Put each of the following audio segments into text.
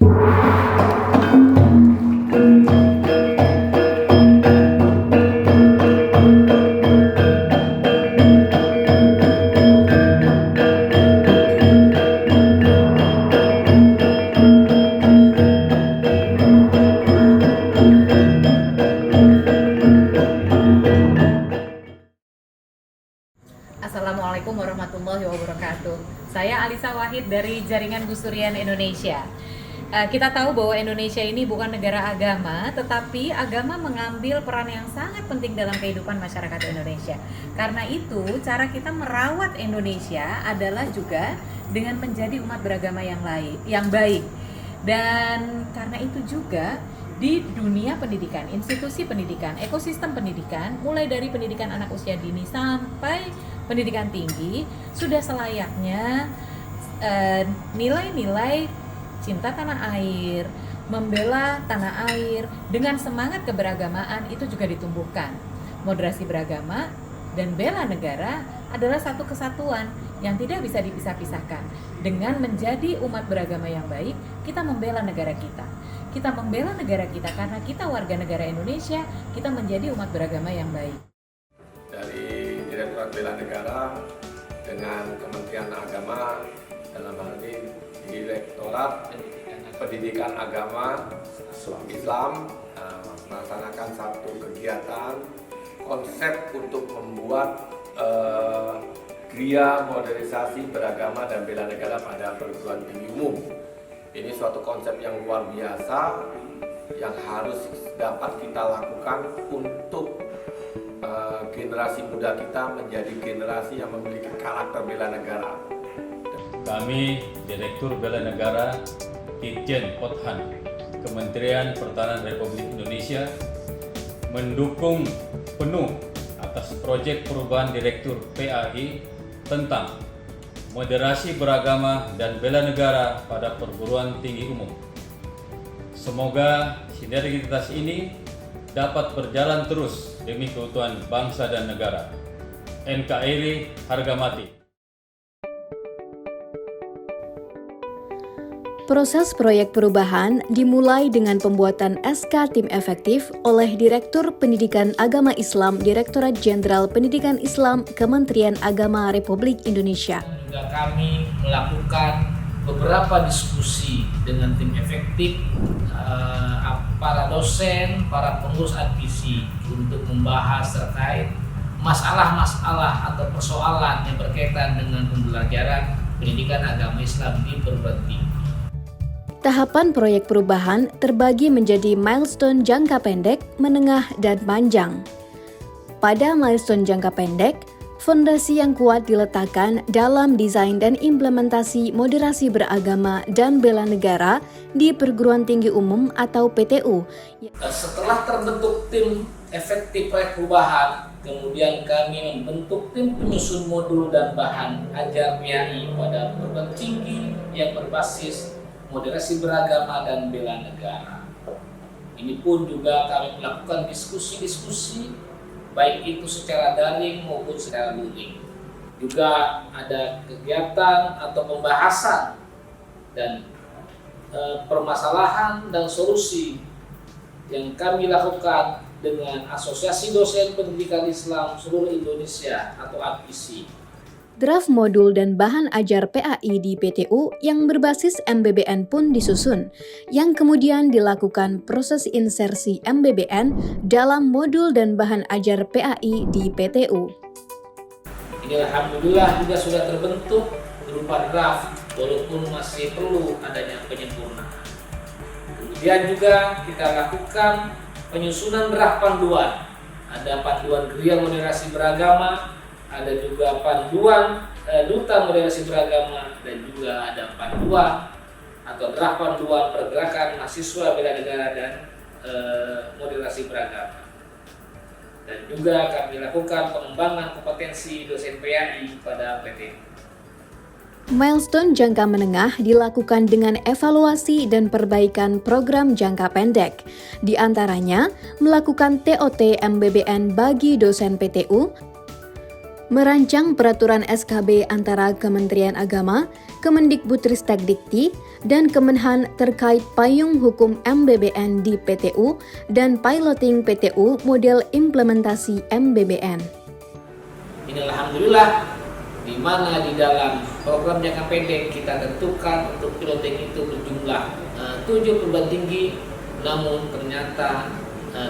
Assalamualaikum warahmatullahi wabarakatuh. Saya Alisa Wahid dari Jaringan Gus Durian Indonesia. Kita tahu bahwa Indonesia ini bukan negara agama, tetapi agama mengambil peran yang sangat penting dalam kehidupan masyarakat Indonesia. Karena itu, cara kita merawat Indonesia adalah juga dengan menjadi umat beragama yang baik. Dan karena itu juga di dunia pendidikan, institusi pendidikan, ekosistem pendidikan, mulai dari pendidikan anak usia dini sampai pendidikan tinggi, sudah selayaknya nilai-nilai cinta tanah air, membela tanah air dengan semangat keberagamaan itu juga ditumbuhkan. Moderasi beragama dan bela negara adalah satu kesatuan yang tidak bisa dipisah-pisahkan. Dengan menjadi umat beragama yang baik, kita membela negara kita. Kita membela negara kita karena kita warga negara Indonesia, kita menjadi umat beragama yang baik. Dari Direktorat Bela Negara dengan Kementerian Agama, dalam hal ini Direktorat Pendidikan Agama Islam, melaksanakan satu kegiatan konsep untuk membuat Gria Modernisasi Beragama dan Bela Negara pada perguruan tinggi umum. Ini suatu konsep yang luar biasa yang harus dapat kita lakukan untuk generasi muda kita menjadi generasi yang memiliki karakter bela negara. Kami, Direktur Bela Negara, Ditjen Pothan, Kementerian Pertahanan Republik Indonesia, mendukung penuh atas proyek perubahan Direktur PAI tentang moderasi beragama dan bela negara pada perguruan tinggi umum. Semoga sinergitas ini dapat berjalan terus demi keutuhan bangsa dan negara. NKRI harga mati. Proses proyek perubahan dimulai dengan pembuatan SK Tim Efektif oleh Direktur Pendidikan Agama Islam Direktorat Jenderal Pendidikan Islam Kementerian Agama Republik Indonesia. Juga kami melakukan beberapa diskusi dengan tim efektif, para dosen, para pengurus admisi untuk membahas terkait masalah-masalah atau persoalan yang berkaitan dengan pembelajaran pendidikan agama Islam di perguruan tinggi. Tahapan proyek perubahan terbagi menjadi milestone jangka pendek, menengah, dan panjang. Pada milestone jangka pendek, fondasi yang kuat diletakkan dalam desain dan implementasi moderasi beragama dan bela negara di perguruan tinggi umum atau PTU. Setelah terbentuk tim efektif proyek perubahan, kemudian kami membentuk tim penyusun modul dan bahan ajar PAI pada perguruan tinggi yang berbasis moderasi beragama dan bela negara. Ini pun juga kami melakukan diskusi-diskusi, baik itu secara daring maupun secara luring. Juga ada kegiatan atau pembahasan dan permasalahan dan solusi yang kami lakukan dengan Asosiasi Dosen Pendidikan Islam Seluruh Indonesia atau APISI. Draft modul dan bahan ajar PAI di PTU yang berbasis MBBN pun disusun, yang kemudian dilakukan proses insersi MBBN dalam modul dan bahan ajar PAI di PTU. Ini alhamdulillah juga sudah terbentuk berupa draft, walaupun masih perlu adanya penyempurnaan. Kemudian juga kita lakukan penyusunan draft panduan. Ada panduan Gria Moderasi Beragama, ada juga panduan Duta Moderasi Beragama, dan juga ada panduan atau draft panduan pergerakan mahasiswa bela negara dan moderasi beragama. Dan juga kami lakukan pengembangan kompetensi dosen PAI pada PTU. Milestone jangka menengah dilakukan dengan evaluasi dan perbaikan program jangka pendek. Di antaranya, melakukan TOT MBBN bagi dosen PTU, merancang peraturan SKB antara Kementerian Agama, Kemendikbudristekdikti, dan Kemenhan terkait payung hukum MBBN di PTU dan piloting PTU model implementasi MBBN. Inilah alhamdulillah di mana di dalam program jangka pendek kita tentukan untuk piloting itu berjumlah 7 perguruan tinggi, namun ternyata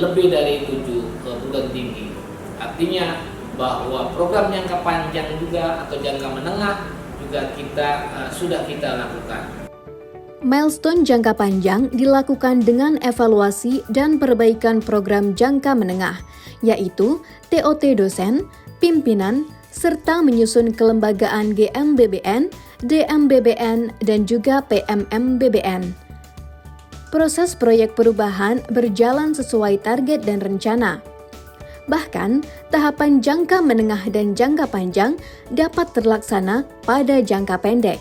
lebih dari 7 perguruan tinggi. Artinya bahwa program jangka panjang juga atau jangka menengah juga sudah kita lakukan. Milestone jangka panjang dilakukan dengan evaluasi dan perbaikan program jangka menengah, yaitu TOT dosen, pimpinan, serta menyusun kelembagaan GMBBN, DMBBN, dan juga PMMBBN. Proses proyek perubahan berjalan sesuai target dan rencana. Bahkan, tahapan jangka menengah dan jangka panjang dapat terlaksana pada jangka pendek.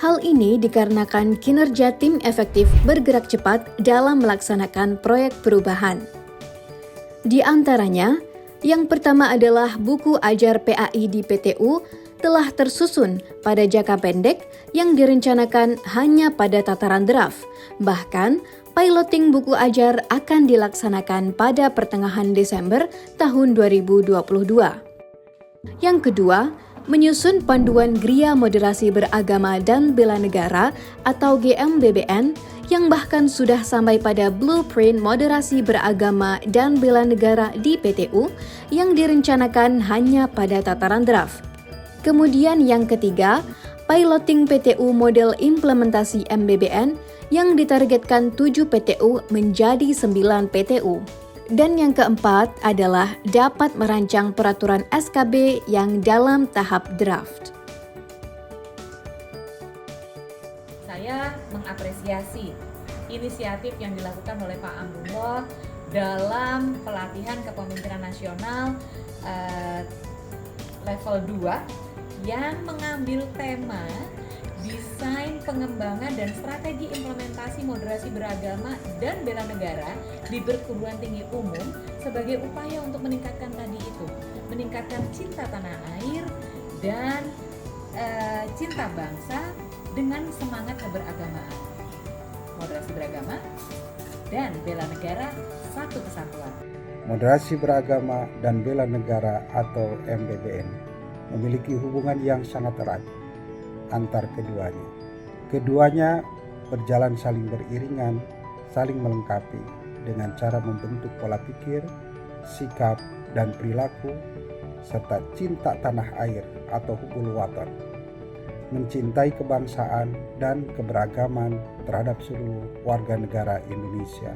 Hal ini dikarenakan kinerja tim efektif bergerak cepat dalam melaksanakan proyek perubahan. Di antaranya, yang pertama adalah buku ajar PAI di PTU telah tersusun pada jangka pendek yang direncanakan hanya pada tataran draft. Bahkan, piloting buku ajar akan dilaksanakan pada pertengahan Desember tahun 2022. Yang kedua, menyusun panduan Gria Moderasi Beragama dan Bela Negara atau GMBBN yang bahkan sudah sampai pada blueprint moderasi beragama dan bela negara di PTU yang direncanakan hanya pada tataran draft. Kemudian yang ketiga, piloting PTU model implementasi MBBN yang ditargetkan 7 PTU menjadi 9 PTU. Dan yang keempat adalah dapat merancang peraturan SKB yang dalam tahap draft. Saya mengapresiasi inisiatif yang dilakukan oleh Pak Amrullah dalam pelatihan kepemimpinan nasional level 2 yang mengambil tema desain pengembangan dan strategi implementasi moderasi beragama dan bela negara di perguruan tinggi umum sebagai upaya untuk meningkatkan meningkatkan cinta tanah air dan cinta bangsa dengan semangat keberagamaan. Moderasi beragama dan bela negara, satu kesatuan. Moderasi beragama dan bela negara atau MBBN memiliki hubungan yang sangat erat antar keduanya. Keduanya berjalan saling beriringan, saling melengkapi dengan cara membentuk pola pikir, sikap, dan perilaku, serta cinta tanah air atau hubbul watan, mencintai kebangsaan dan keberagaman terhadap seluruh warga negara Indonesia.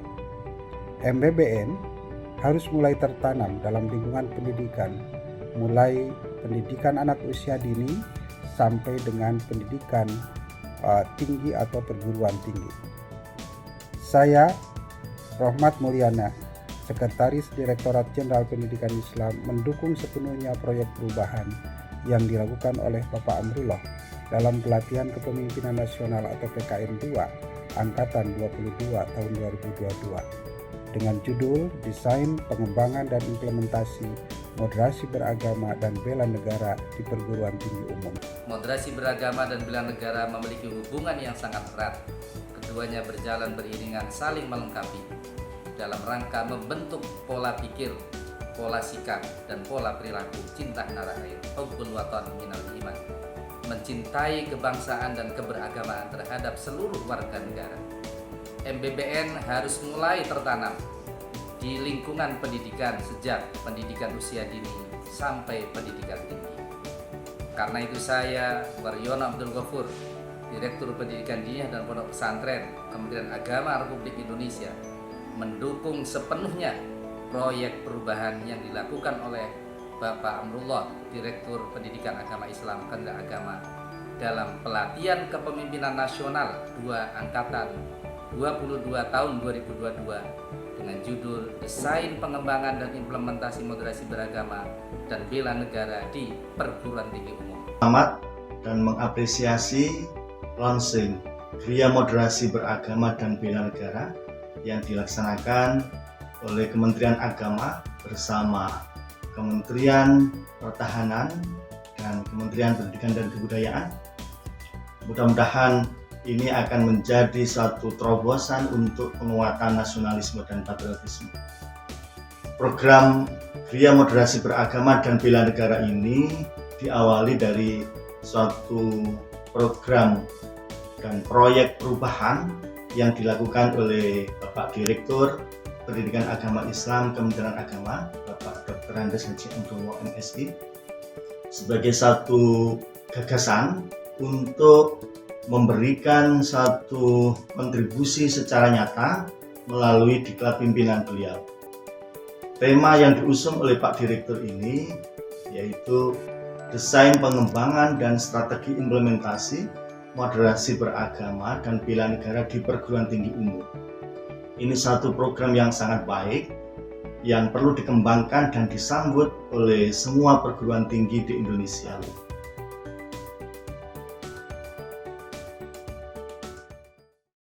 MBBN harus mulai tertanam dalam lingkungan pendidikan, mulai pendidikan anak usia dini sampai dengan pendidikan tinggi atau perguruan tinggi. Saya, Rohmat Mulyana, Sekretaris Direktorat Jenderal Pendidikan Islam, mendukung sepenuhnya proyek perubahan yang dilakukan oleh Bapak Amrullah dalam pelatihan kepemimpinan nasional atau PKN 2 Angkatan 22 tahun 2022 dengan judul Desain Pengembangan dan Implementasi Moderasi Beragama dan Bela Negara di Perguruan Tinggi Umum. Moderasi beragama dan bela negara memiliki hubungan yang sangat erat. Keduanya berjalan beriringan saling melengkapi dalam rangka membentuk pola pikir, pola sikap, dan pola perilaku cinta tanah air, hubbul watan minal iman, mencintai kebangsaan dan keberagamaan terhadap seluruh warga negara. MBBN harus mulai tertanam di lingkungan pendidikan sejak pendidikan usia dini sampai pendidikan tinggi. Karena itu saya, Waryono Abdul Ghafur, Direktur Pendidikan Diniyah dan Pondok Pesantren Kementerian Agama Republik Indonesia, mendukung sepenuhnya proyek perubahan yang dilakukan oleh Bapak Amrullah, Direktur Pendidikan Agama Islam Kementerian Agama dalam pelatihan kepemimpinan nasional 2 Angkatan 22 tahun 2022 dengan judul Desain Pengembangan dan Implementasi Moderasi Beragama dan Bela Negara di Perguruan Tinggi Umum. Selamat dan mengapresiasi launching Gria Moderasi Beragama dan Bela Negara yang dilaksanakan oleh Kementerian Agama bersama Kementerian Pertahanan dan Kementerian Pendidikan dan Kebudayaan. Mudah-mudahan ini akan menjadi suatu terobosan untuk penguatan nasionalisme dan patriotisme. Program Gria Moderasi Beragama dan Bela Negara ini diawali dari suatu program dan proyek perubahan yang dilakukan oleh Bapak Direktur Pendidikan Agama Islam Kementerian Agama, Bapak Dr. Andes Haji Abdullah MSI, sebagai satu gagasan untuk memberikan satu kontribusi secara nyata melalui diklat pimpinan beliau. Tema yang diusung oleh Pak Direktur ini yaitu desain pengembangan dan strategi implementasi moderasi beragama dan bela negara di perguruan tinggi umum. Ini satu program yang sangat baik yang perlu dikembangkan dan disambut oleh semua perguruan tinggi di Indonesia.